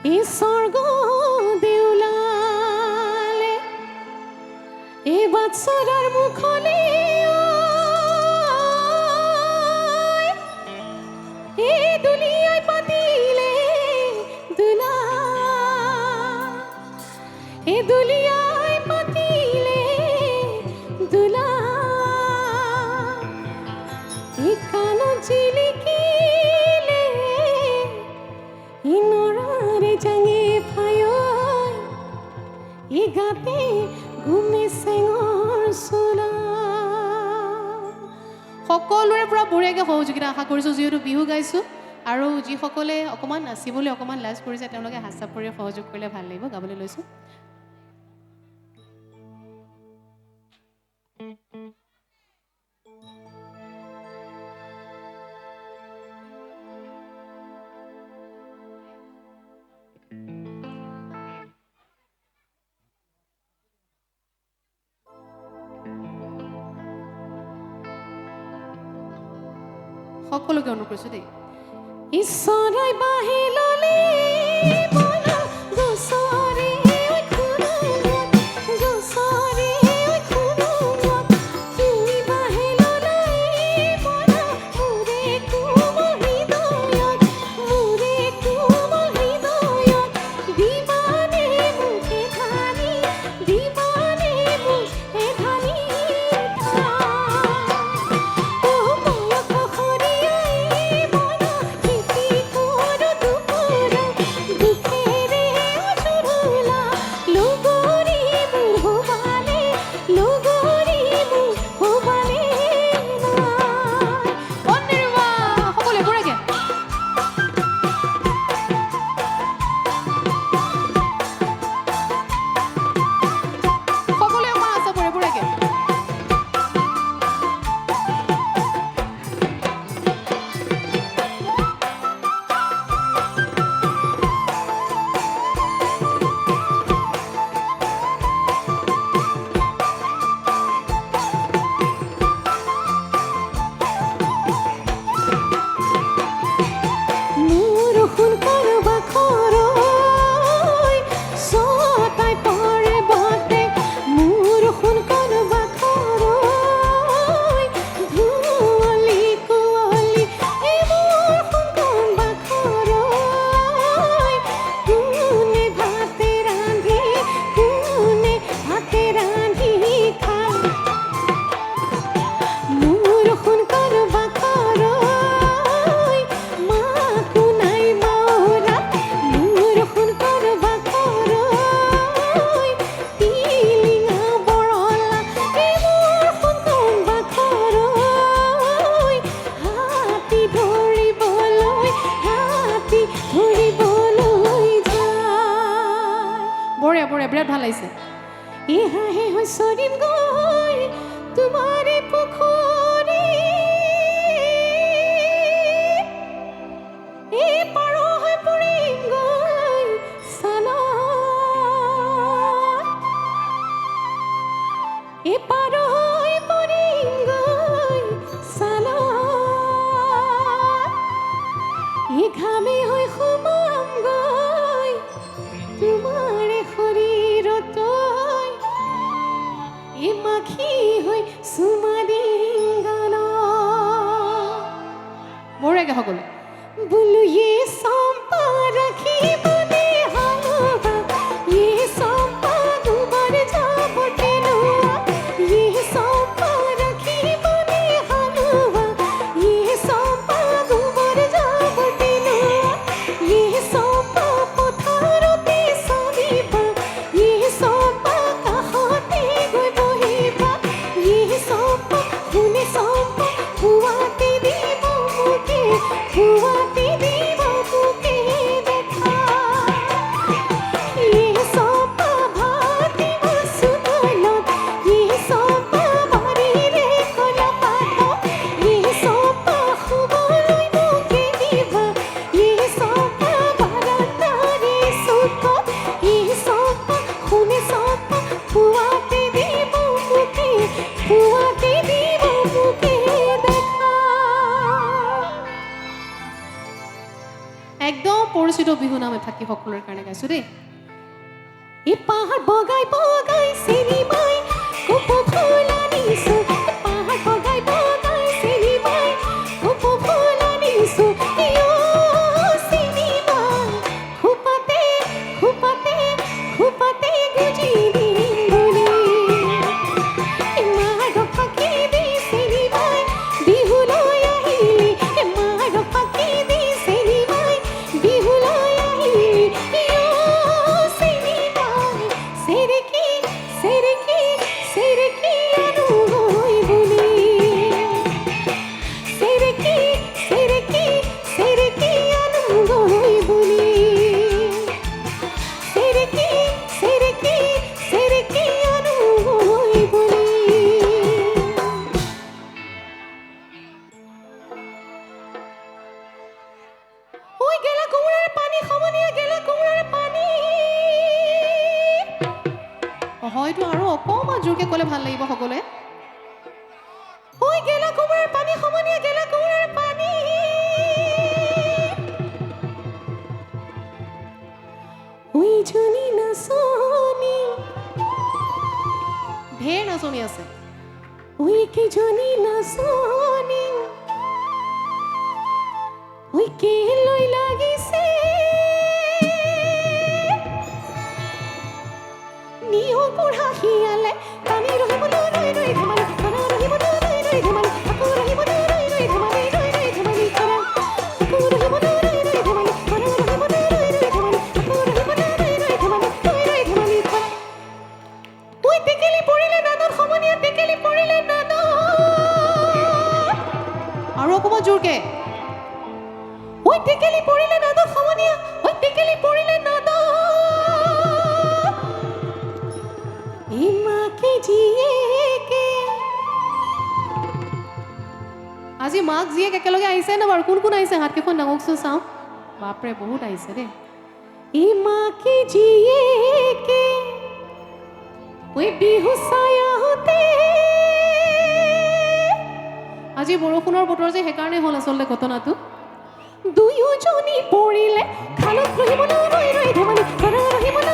এই স্বৰ্গ দেউলালে এই বাৎসৰাৰ মুখলে এই দুলিয়াই পাতিলে দুলা এই দুলিয়াই পাতিলে দুলা এই কাণত জিলিকিলে ইনৰাৰে জাঙে ফায় এই গাতে ঘুমে চেঙৰ চোলা সকলোৰে পৰা বঢ়িয়াকৈ সহযোগিতা আশা কৰিছোঁ যিহেতু বিহু গাইছোঁ আৰু যিসকলে অকণমান নাচিবলৈ অকণমান লাজ কৰিছে তেওঁলোকে হাত চাপৰি সহযোগ কৰিলে ভাল লাগিব গাবলৈ লৈছোঁ সকলোকে অনুৰোধ কৰিছোঁ দেই ঈশ্বৰাই বাহি ল'লে মনা গছৰে খুৰুঙত গছৰে খুৰুঙত তুমি বাহি ল'লে মনা মোৰে কোমল হৃদয়ত দিবানে মুখে ধানি দিবানে মুখে ধানি বিৰাট ভাল লাগিছে ইহাহে হৈ চৰিম গৈ তোমাৰে পুখুৰী এই পাৰ হৈ পৰিম গৈ চানত এই পাৰ হৈ পৰিম গৈ চানত এই ঘামে হৈ সোমাম গৈ তোমাৰে শৰীৰত এই মাখি হৈ চুমা দিম গানত বঢ়িয়াকৈ সকলো বোলো এই চম্পা ৰাখিবনে হালবা এই চম্পা দুবাৰ যাব তেলোৱা এই চম্পা ৰাখিবনে হালবা এই চম্পা দুবাৰ যাব তেলোৱা এই চম্পা পথাৰতে চাবিবা এই চম্পা কাষতে গৈ বহিবা এই চম্পা শুনে চম্পা খুৱাতে দিব মোকে খুৱাতে দিব মোকে দেখা একদম পৰিচিত বিহু নাম এফাকি সকলোৰে কাৰণে গাইছোঁ দেই এই পাহাৰ বগাই বগাই চিনি পাই কুপু ফুল আনিছোঁ পাহাৰ বগাই বগাই চিনি পাই কুপু ফুল আনিছোঁ চিনি পাই খোপাতে খোপাতে খোপাতে গুজি দিম বুলি মাৰ ফাঁকি দি চিনি পাই বিহুলৈ আহিলি মাৰ ফাঁকি দি চিনি পাই বিহুলৈ আহিলি চিনি পাই চেৰেকি চেৰেকি চেৰেকি আনুগৈ বুলি চেৰেকি চেৰেকি চেৰেকি আনুগৈ বুলি চেৰেকি চেৰেকি চেৰেকি আনুগৈ বুলি ঐ গেলা কোমোৰাৰ পানী সমনীয়া গেলা কোমোৰাৰ পানী হয়তো আৰু অকণমান জোৰকে ক'লে ভাল লাগিব সকলোৱে ঐ গেলা কোমোৰাৰ পানী সমনীয়া গেলা কোমোৰাৰ পানী ঐ জনী নাচনী ঢেৰ নাচনী আছে ঐ কেইজনী নাচনী ঐ কেলৈ লাগিছে নিও বুঢ়া শিয়ালে টানি ৰহিবলৈ ৰৈ ৰৈ ধেমালি কৰা ৰহিবলৈ ৰৈ ৰৈ ধেমালি আকৌ ৰহিবলৈ ৰৈ ৰৈ ধেমালি ৰৈ ৰৈ ধেমালি কৰা আকৌ ৰহিবলৈ ৰৈ ৰৈ ধেমালি কৰা ৰহিবলৈ ৰৈ ৰৈ ধেমালি আকৌ ৰহিবলৈ ৰৈ ৰৈ ধেমালি ৰৈ ৰৈ ধেমালি কৰা ঐ টেকেলি পৰিলে নাদত সমনীয়া টেকেলি পৰিলে নাদত আৰু অকণমান জোৰকে ঐ টেকেলি পৰিলে নাদত সমনীয়া ঐ টেকেলি পৰিলে নাদত ইমাকে জীয়েকে আজি মাক জীয়েক একেলগে আহিছে নে বাৰু কোন কোন আহিছে হাতকেইখন ডাঙৰকচোন চাওঁ বাপৰে বহুত আহিছে দেই ইমাকে জীয়েকে ঐ বিহু চাই আহোঁতে আজি বৰষুণৰ বতৰ যে সেইকাৰণে হ'ল আচলতে ঘটনাটো দুয়োজনী পৰিলে খালত ৰহিবলৈ ৰৈ ৰৈ ধেমালি কৰা ৰহিবলৈ